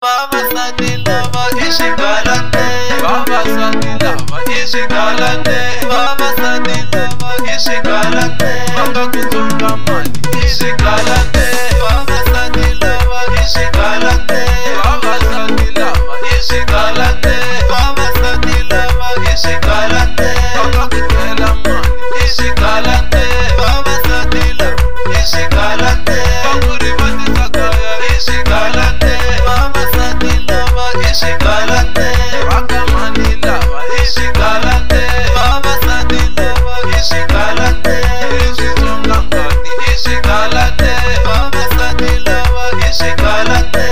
vavasati lava i xigalane, vavasati lava i xigalane, vavasati lava i xigalane, va nga ku tsunga mali i xigalane, vavasati lava i xigalane, vavasati lava i xigalane, vavasati lava i xigalane, va nga ku tela mali i xigalane, vavasati lava i xigalane, va ku rivatisa kaya i xigalane, vavasati lava i xigalane, va ka mani lava i xigalane, vavasati lava i xigalane, i Xitsonga ngati i xigalane, vavasati lava i xigalane,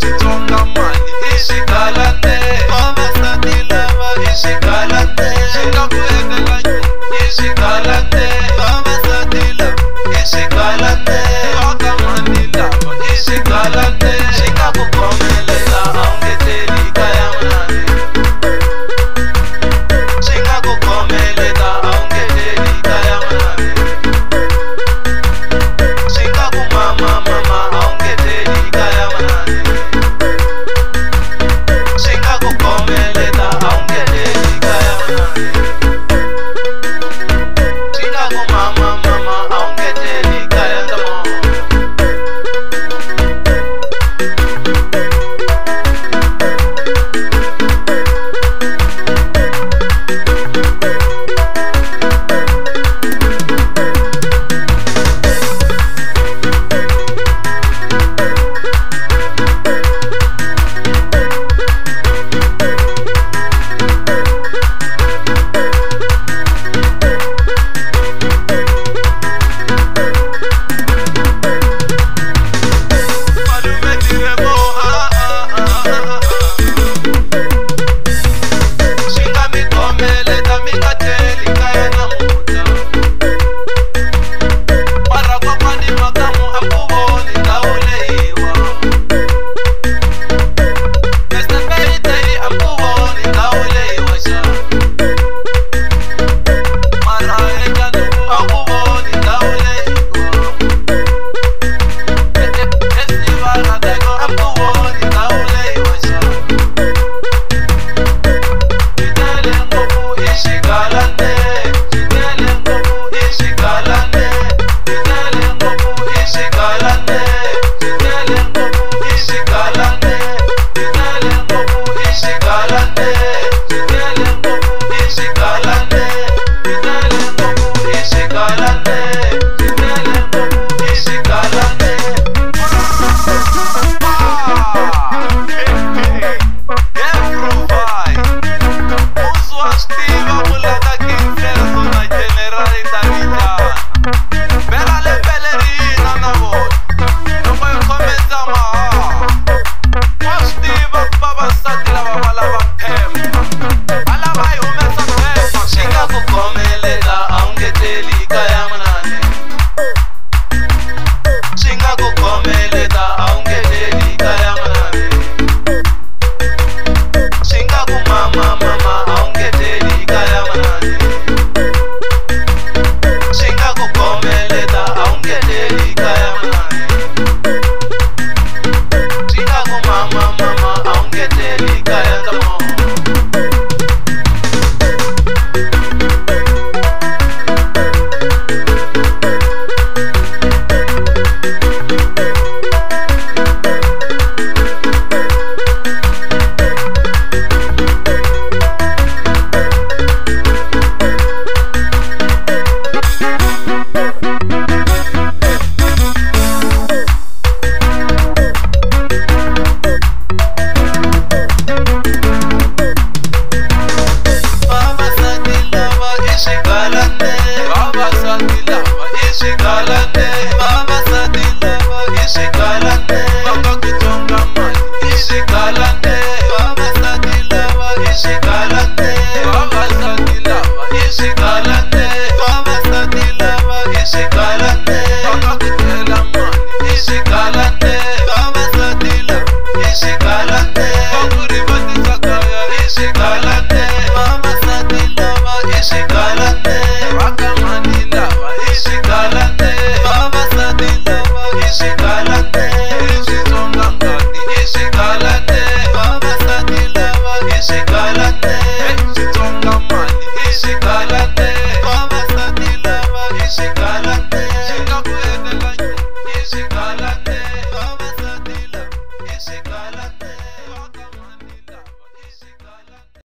Xitsonga mali i xigalane, vavasati lava i xigalane, xi nga ku endlela nyuma i xigalane, vavasati lava i xigalane, va ka mani lava i xigalane, xi nga ku khomelela a wu ngeteli kaya manane, xi nga ku khomelela a wu ngeteli kaya manane, xi nga ku mama a wu ngeteli kaya manane, xi nga ku khomelela a wu ngeteli kaya manane, xi nga ku mama a wu ngeteli kaya ntomo. I'm the one.